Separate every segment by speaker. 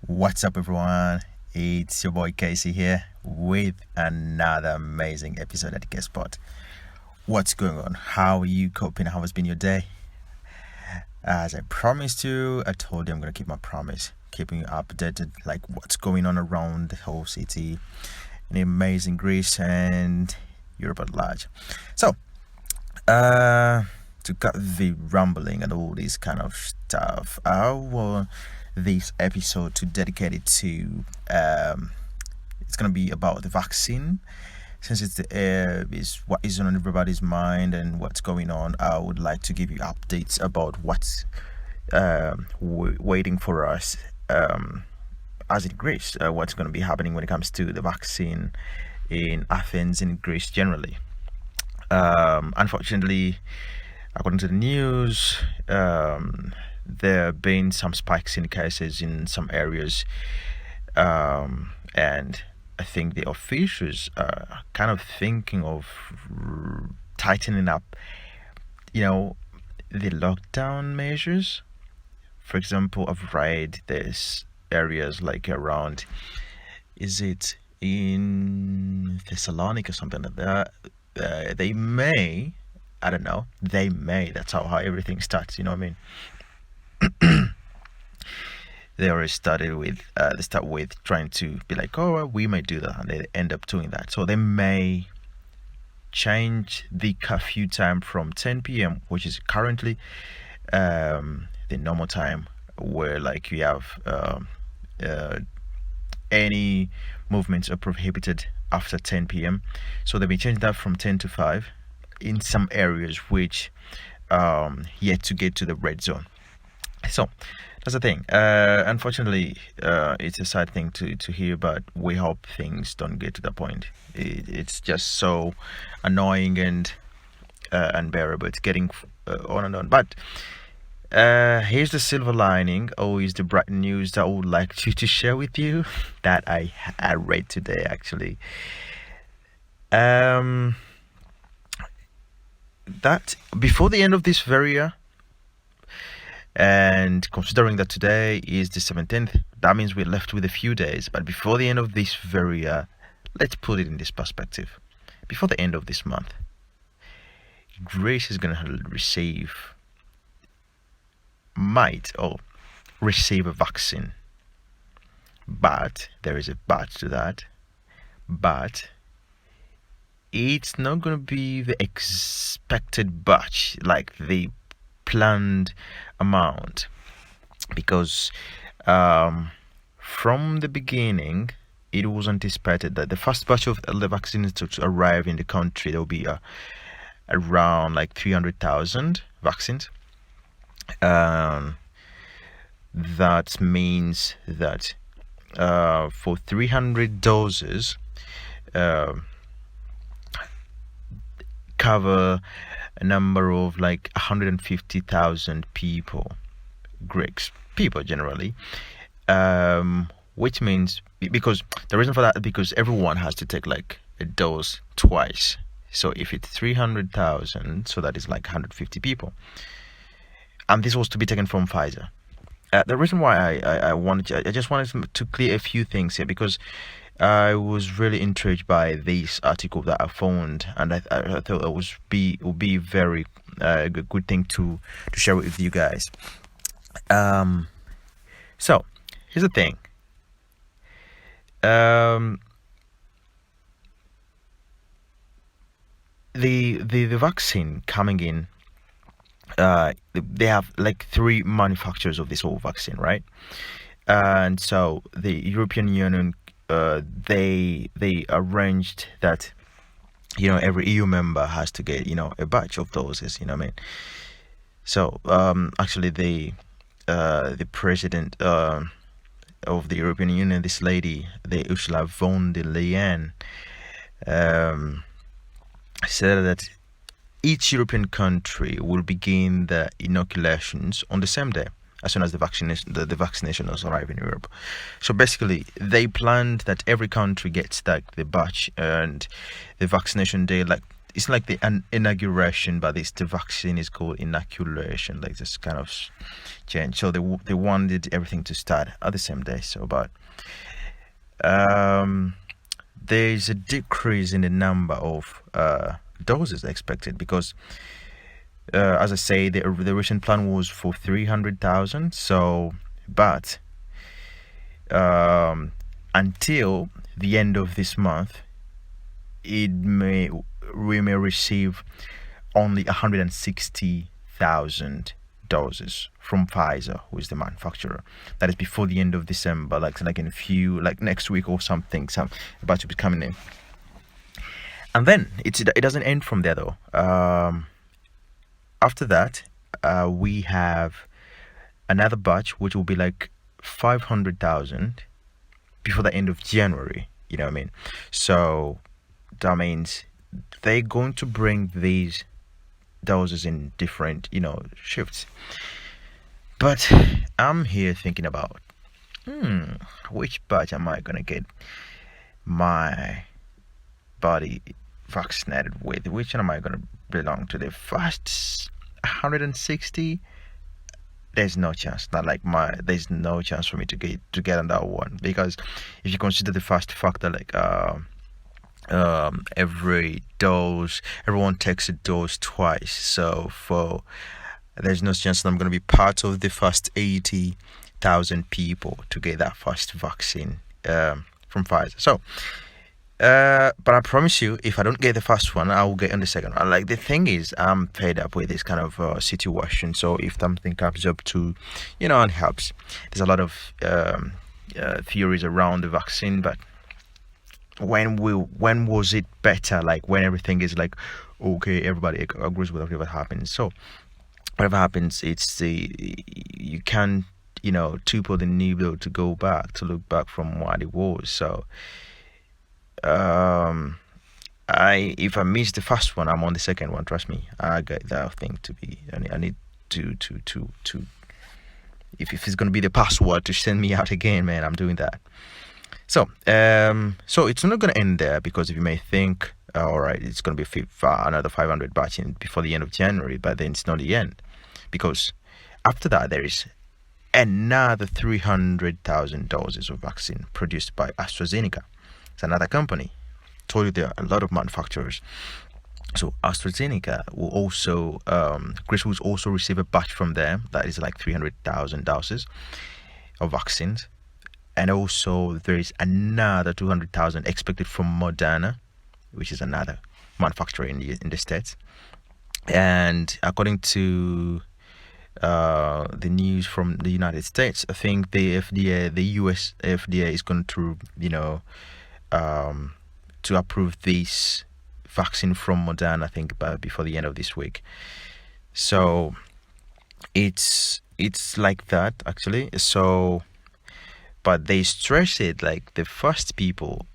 Speaker 1: What's up, everyone? It's your boy Casey here with another amazing episode at KSpot. What's going on? How are you coping? How has been your day? As I promised you, I told you I'm going to keep my promise, keeping you updated, like what's going on around the whole city in amazing Greece and Europe at large. So, to cut the rumbling and all this kind of stuff, I want this episode to dedicate it to it's gonna be about the vaccine, since it's is what is on everybody's mind and what's going on. I would like to give you updates about what's waiting for us as in Greece, what's going to be happening when it comes to the vaccine in Athens, in Greece generally. Unfortunately, according to the news, there have been some spikes in cases in some areas, and I think the officials are kind of thinking of tightening up, the lockdown measures. For example, I've read there's areas like around, is it in Thessaloniki or something like that? They may, I don't know, that's how everything starts, you know what I mean? They already started with they start with trying to be like, oh well, we may do that, and they end up doing that. So they may change the curfew time from 10 p.m., which is currently the normal time, where like you have any movements are prohibited after 10 p.m. So they may change that from 10 to 5 in some areas which yet to get to the red zone. So that's the thing. Unfortunately, it's a sad thing to hear, but we hope things don't get to that point. It's just so annoying and unbearable. It's getting on and on. But here's the silver lining, or is the bright news that I would like to share with you that I read today, actually. That before the end of this very year, and considering that today is the 17th, that means we're left with a few days. But before the end of this very year, let's put it in this perspective. Before the end of this month, Greece is going to receive a vaccine. But there is a but to that. But it's not going to be the expected batch, like the planned amount, because from the beginning it was anticipated that the first batch of the vaccines to arrive in the country, there will be around like 300,000 vaccines. That means that for 300 doses cover a number of like 150,000 people, Greeks, people generally, which means, because the reason for that, because everyone has to take like a dose twice. So if it's 300,000, so that is like 150 people, and this was to be taken from Pfizer. The reason why I just wanted to clear a few things here, because I was really intrigued by this article that I found, and I thought it would be very good thing to share with you guys. So here's the thing. The vaccine coming in, they have like 3 manufacturers of this whole vaccine, right? And so the European Union, they arranged that every EU member has to get a batch of doses, what I mean. So actually the president of the European Union, this lady, the Ursula von der Leyen, said that each European country will begin the inoculations on the same day, as soon as the vaccinations arrive in Europe. So basically, they planned that every country gets like the batch and the vaccination day, like it's like an inauguration, but the vaccine is called inoculation, like this kind of change. So they wanted everything to start at the same day. So, but there's a decrease in the number of doses expected because, as I say, the recent plan was for 300,000. So, but until the end of this month, we may receive only 160,000 doses from Pfizer, who is the manufacturer. That is before the end of December, like in a few, like next week or something, some about to be coming in. And then it doesn't end from there though. After that, we have another batch which will be like 500,000 before the end of January. You know what I mean? So that means they're going to bring these doses in different, shifts. But I'm here thinking about, which batch am I gonna get my body vaccinated with? Which one am I gonna belong to? The first 160? There's no chance. There's no chance for me to get on that one, because if you consider the first factor, like every dose, everyone takes a dose twice, so there's no chance that I'm going to be part of the first 80,000 people to get that first vaccine from Pfizer. So but I promise you, if I don't get the first one, I will get on the second one. Like, the thing is, I'm fed up with this kind of situation. So if something comes up to, and helps, there's a lot of theories around the vaccine, but when was it better? Like, when everything is like, okay, everybody agrees with whatever happens. So whatever happens, you can't, topple the needle to look back from what it was. So if I miss the first one, I'm on the second one. Trust me, I get that thing to be. I need to if it's gonna be the password to send me out again, man, I'm doing that. So it's not gonna end there, because if you may think, all right, it's gonna be another 500 batch before the end of January, but then it's not the end, because after that there is another 300,000 doses of vaccine produced by AstraZeneca. It's another company. Told you there are a lot of manufacturers. So AstraZeneca will also, Greece will also receive a batch from them that is like 300,000 doses of vaccines, and also there is another 200,000 expected from Moderna, which is another manufacturer in the States. And according to the news from the United States, I think the US FDA is going to, to approve this vaccine from Moderna, I think, before the end of this week. So it's like that, actually. So, but they stress it, like, the first people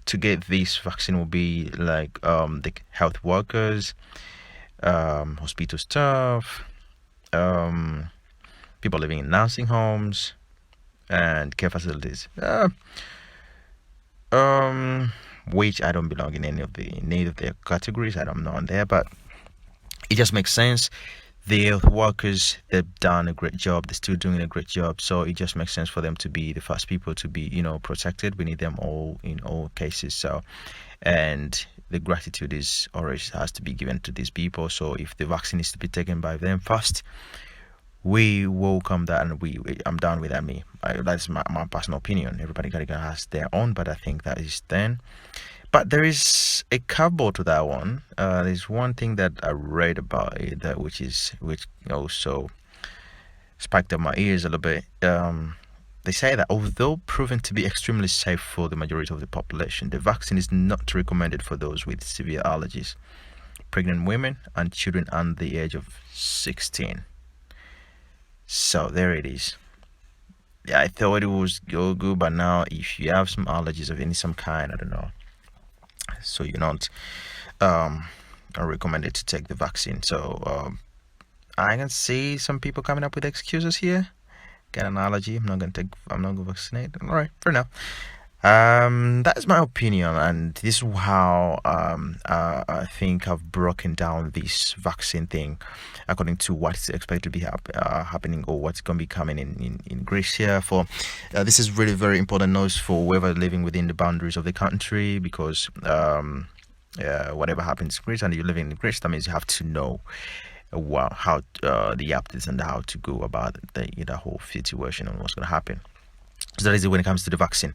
Speaker 1: to get this vaccine will be like the health workers, hospital staff, people living in nursing homes and care facilities, which I don't belong in any of their categories. I'm not on there, but it just makes sense. The health workers, they've done a great job. They're still doing a great job. So it just makes sense for them to be the first people to be, protected. We need them all in all cases. So, and the gratitude always has to be given to these people. So if the vaccine is to be taken by them first, we welcome that, and I'm down with that. That's my personal opinion. Everybody has their own, but I think that is then. But there is a curveball to that one. There's one thing that I read about it which also spiked up my ears a little bit. They say that although proven to be extremely safe for the majority of the population, the vaccine is not recommended for those with severe allergies, pregnant women, and children under the age of 16. So there it is. Yeah, I thought it was good, but now if you have some allergies of some kind, I don't know, so you're not recommended to take the vaccine. So I can see some people coming up with excuses here. Get an allergy, I'm not gonna vaccinate. All right, fair enough. That is my opinion, and this is how I think I've broken down this vaccine thing according to what's expected to be happening, or what's going to be coming in Greece here. For this is really very important news for whoever living within the boundaries of the country, because whatever happens in Greece and you're living in Greece, that means you have to know how the updates and how to go about the whole situation and what's going to happen. So that is it when it comes to the vaccine.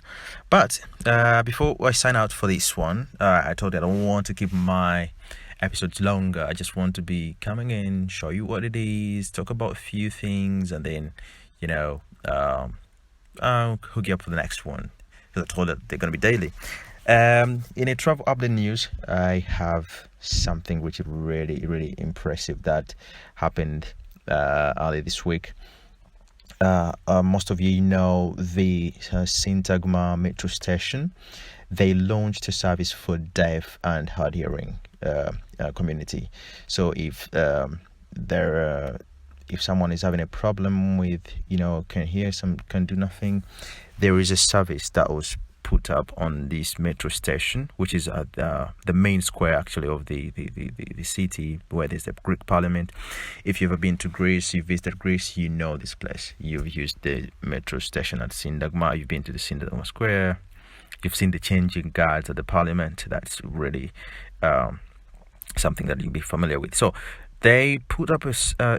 Speaker 1: But before I sign out for this one, I told you I don't want to keep my episodes longer. I just want to be coming in, show you what it is, talk about a few things, and then I'll hook you up for the next one, because I told you they're going to be daily. In a travel update news, I have something which is really, really impressive that happened earlier this week. Most of you know the Syntagma metro station. They launched a service for deaf and hard hearing community. So if someone is having a problem with can hear can do nothing, there is a service that was put up on this metro station, which is at the main square actually of the city, where there's the Greek Parliament. If you've ever been to Greece, you visited Greece, you know this place. You've used the metro station at Syntagma, you've been to the Syntagma Square, you've seen the changing guards at the Parliament. That's really something that you'll be familiar with. So they put up a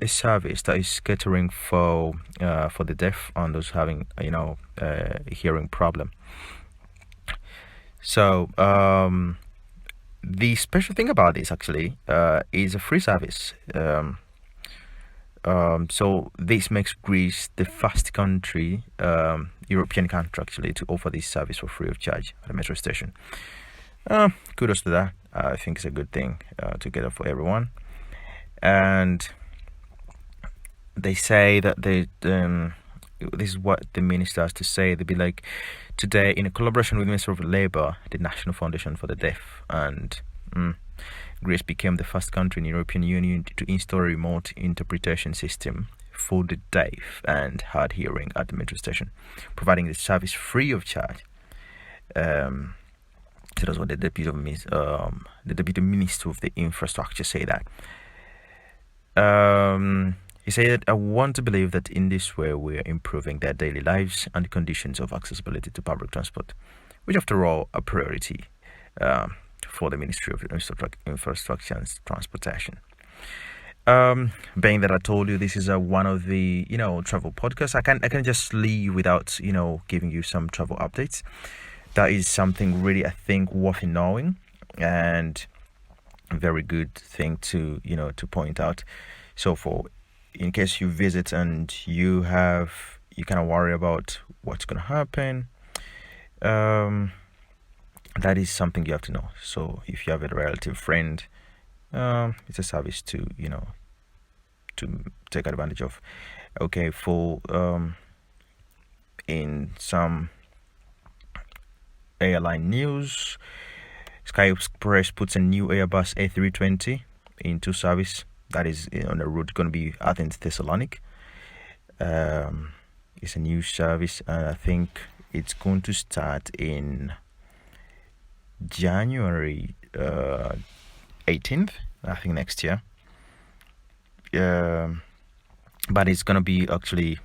Speaker 1: service that is catering for the deaf and those having a hearing problem. So the special thing about this actually is a free service. So this makes Greece the first country, European country actually, to offer this service for free of charge at a metro station. Kudos to that. I think it's a good thing together for everyone. And they say that this is what the minister has to say. They'll be like, today, in a collaboration with the Minister of Labour, the National Foundation for the Deaf, and Greece became the first country in the European Union to install a remote interpretation system for the deaf and hard hearing at the metro station, providing the service free of charge. So that's what the Deputy Minister of the Infrastructure say that. He said, I want to believe that in this way we are improving their daily lives and conditions of accessibility to public transport, which after all are a priority for the Ministry of Infrastructure and Transportation. Being that I told you this is one of the travel podcasts, I can just leave without giving you some travel updates. That is something really, I think, worth knowing, and a very good thing to point out. So in case you visit and you kind of worry about what's going to happen, that is something you have to know. So if you have a relative friend, it's a service to take advantage of. Okay, for in some airline news, Sky Express puts a new Airbus A320 into service. That is on the route going to be Athens Thessaloniki. It's a new service, and I think it's going to start in January 18th, I think next year. But it's going to be actually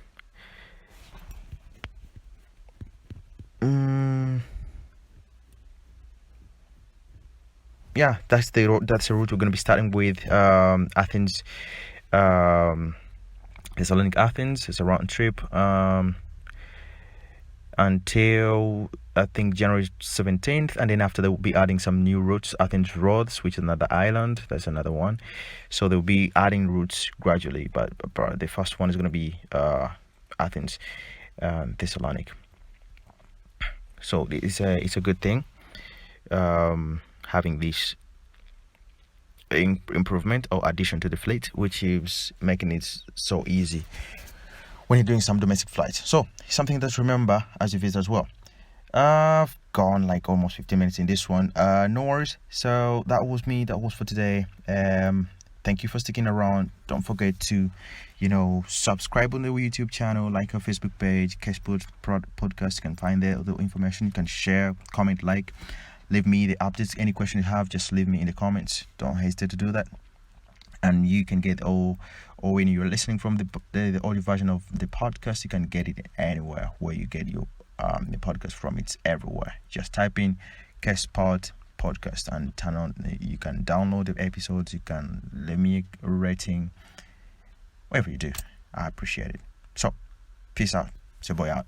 Speaker 1: that's the route we're going to be starting with. Athens, Thessaloniki, Athens. It's a round trip until I think January 17th, and then after they will be adding some new routes. Athens Rhodes, which is another island, that's another one. So they'll be adding routes gradually, but the first one is going to be Athens, Thessaloniki. So it's a good thing. Having this improvement or addition to the fleet, which is making it so easy when you're doing some domestic flights. So something to remember as you visit as well. I've gone like almost 15 minutes in this one. No worries. So that was me. That was for today. Thank you for sticking around. Don't forget to, subscribe on the YouTube channel, like our Facebook page, KSpot podcast. You can find there the information. You can share, comment, like, leave me the updates. Any question you have, just leave me in the comments. Don't hesitate to do that. And you can get or when you're listening from the audio version of the podcast, you can get it anywhere where you get your the podcast from. It's everywhere. Just type in KSpot podcast and turn on. You can download the episodes. You can leave me a rating. Whatever you do, I appreciate it. So, peace out. It's your boy out.